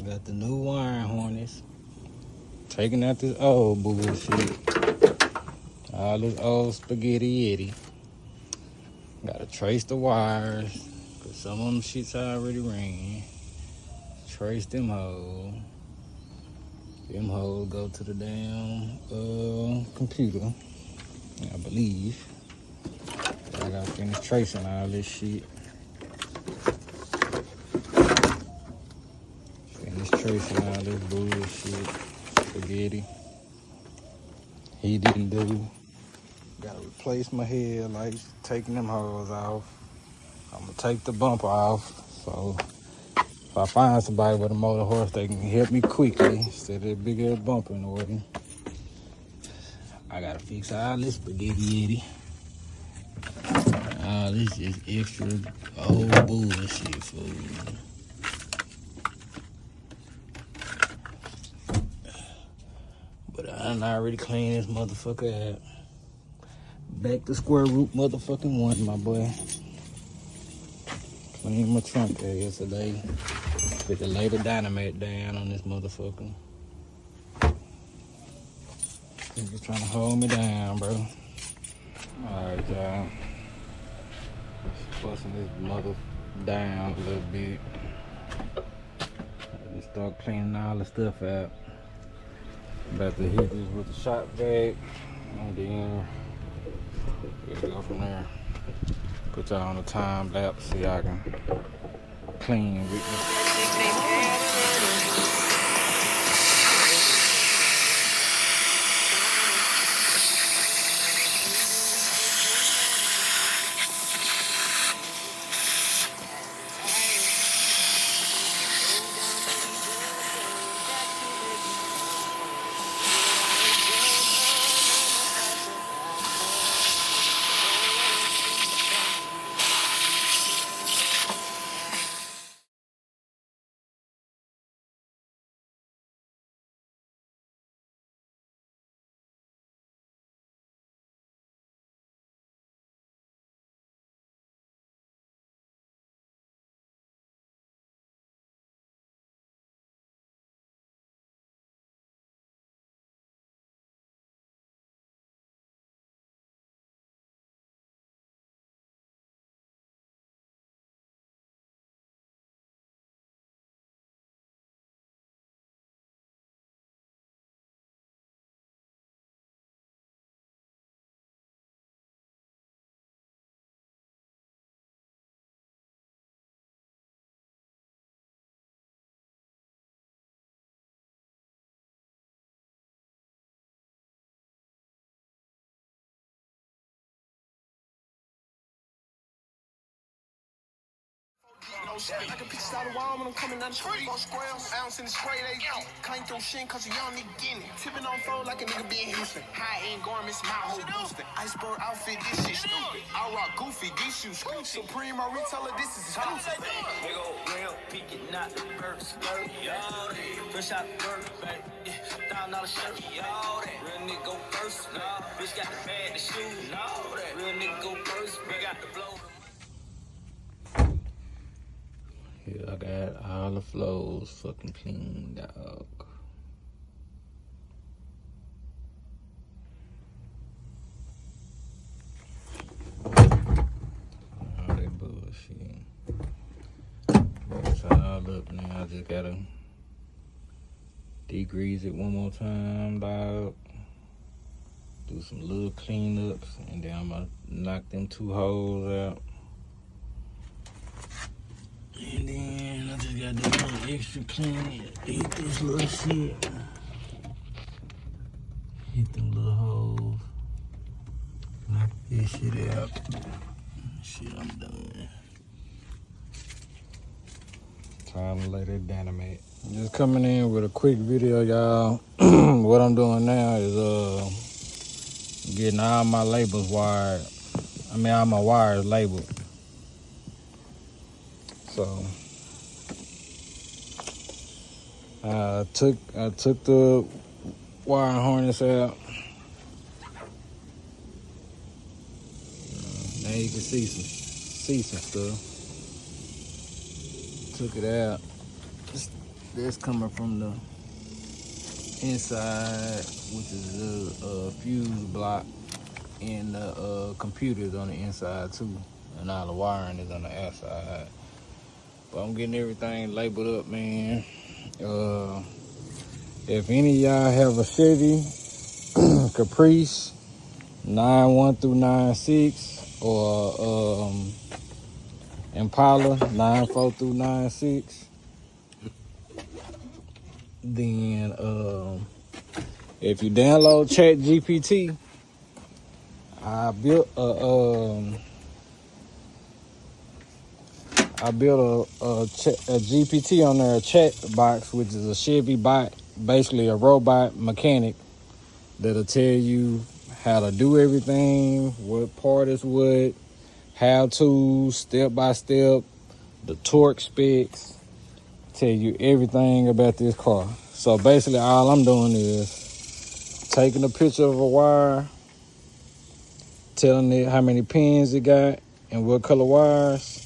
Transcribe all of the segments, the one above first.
Got the new wiring harness. Taking out this old bullshit. All this old spaghetti yeti. Gotta trace the wires. Cause some of them shits already ran. Trace them hoes. Them hoes go to the damn computer. I believe. I gotta finish tracing all this shit. Finish tracing all this bullshit. Spaghetti. He didn't do. Gotta replace my headlights, taking them hoes off. I'm gonna take the bumper off. So if I find somebody with a motor horse, they can help me quickly instead of that big ass bumper in the way. I gotta fix all this spaghetti yeti. All this is extra old bullshit food. But I already cleaned this motherfucker out. Back to square root motherfucking one, my boy. Cleaned my trunk there yesterday. Put the lay the dynamite down on this motherfucker. He's just trying to hold me down, bro. Alright, y'all. Busting this mother down a little bit. Just start cleaning all the stuff out. About to hit this with the shop vac. And then we'll go from there. Put y'all on the time lapse so y'all can clean with me. I can picture out the wall when I'm coming down the street. On squares, ounce in the spray, they can't throw shit cause a young nigga getting it. Tipping on fold like a nigga be in Houston. High end garments, my whole boosting. Iceberg outfit, this shit stupid. I rock goofy, these shoes Supreme, my retailer, this is exclusive. They go real, peek it, not the first skirt. Y'all that. Fresh out the bird, baby. $1,000 shirt. Y'all that. Real nigga go first. Nah, bitch got the bag, the shoes. All that. Real nigga go first. We got the blow. Here I got all the flows fucking clean, dog. All that bullshit. It's all up now. I just gotta degrease it one more time, dog. Do some little cleanups, and then I'm gonna knock them two holes out. And then I just got this little extra clean. Hit this little shit. Hit them little holes. Knock this shit out. Shit, I'm done. Time to lay that dynamite. Just coming in with a quick video, y'all. What I'm doing now is getting all my labels wired. All my wires labeled. So I took the wire harness out. Now you can see some stuff. Took it out. Just That's coming from the inside, which is a fuse block, and the computers on the inside too, and all the wiring is on the outside. But I'm getting everything labeled up, man. If any of y'all have a Chevy Caprice 91 through 96 or Impala 94 through 96, then if you download Chat GPT, I built a GPT on there, a chat box, which is a Chevy bot, basically a robot mechanic that'll tell you how to do everything, what part is what, how to, step by step, the torque specs, tell you everything about this car. So basically all I'm doing is taking a picture of a wire, telling it how many pins it got and what color wires,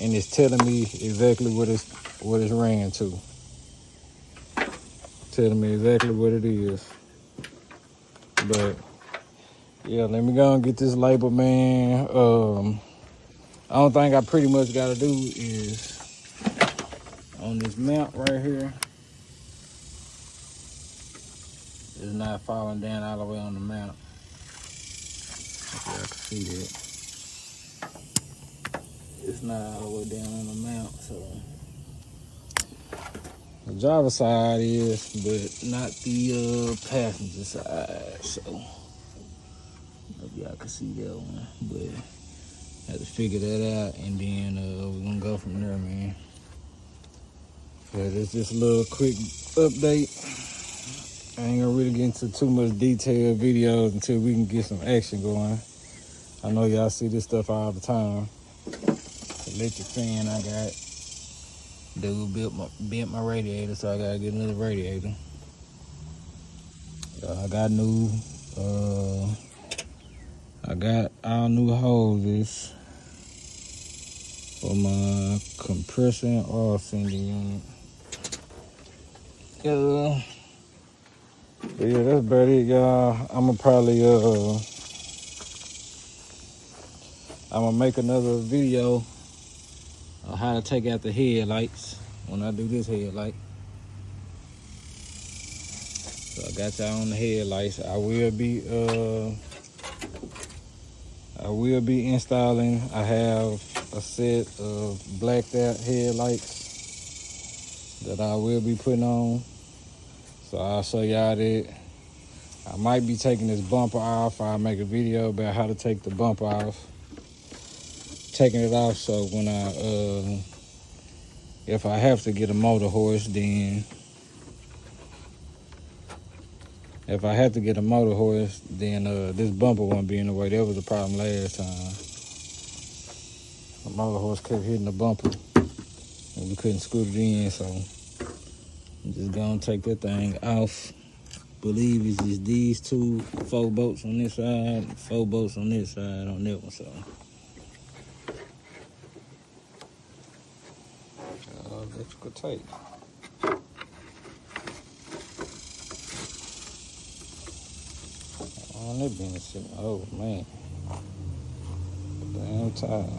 and it's telling me exactly what it's ran to. Telling me exactly what it is. But yeah, let me go and get this label, man. I don't think I pretty much gotta do is on this mount right here. It's not falling down all the way on the mount. If y'all can see that. It's not all the way down on the mount, so the driver's side is, but not the passenger side. So hope y'all can see that one, but had to figure that out, and then we're gonna go from there, man. So it's just a little quick update. I ain't gonna really get into too much detailed videos until we can get some action going. I know y'all see this stuff all the time. Electric fan I got. Dude bent my radiator, so I gotta get another radiator. I got all new hoses for my compressor and oil sending unit. But yeah, that's about it, y'all. I'ma probably I'ma make another video on how to take out the headlights when I do this headlight. So I got y'all on the headlights. I will be installing. I have a set of blacked out headlights that I will be putting on. So I'll show y'all that. I might be taking this bumper off. I'll make a video about how to take the bumper off. Taking it off, so when if I have to get a motor horse, then this bumper won't be in the way. That was the problem last time. The motor horse kept hitting the bumper and we couldn't scoot it in, so I'm just gonna take that thing off. Believe it's just these 4 bolts on this side, 4 bolts on this side on that one, so. Electrical tape. Oh, that being sitting. Oh man, damn tired.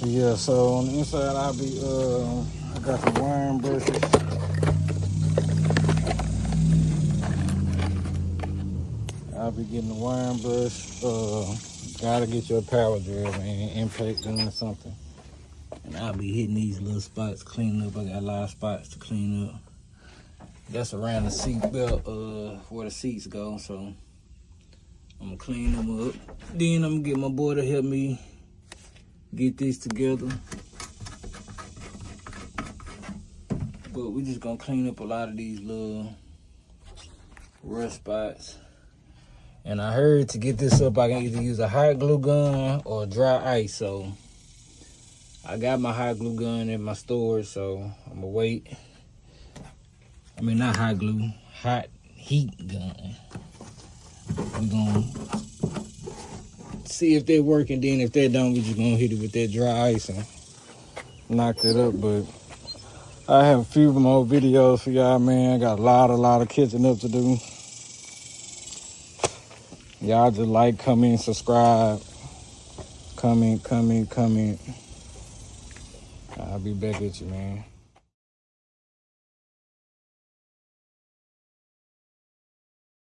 Yeah, so on the inside I got some wiring brushes. I'll be getting the wiring brush. Gotta get your power drill, man. Impact gun or something. And I'll be hitting these little spots, cleaning up. I got a lot of spots to clean up. That's around the seat belt, where the seats go. So I'm gonna clean them up. Then I'm gonna get my boy to help me get this together. But we just gonna clean up a lot of these little rust spots. And I heard to get this up, I can either use a hot glue gun or dry ice. So I got my hot glue gun in my storage, so I'm gonna wait. I mean, not hot glue, hot heat gun. We're gonna see if they work, and then if they don't, we're just gonna hit it with that dry ice and knock it up. But I have a few more videos for y'all, man. I got a lot of catching up to do. Y'all just like, comment, subscribe. Comment. I'll be back at you, man.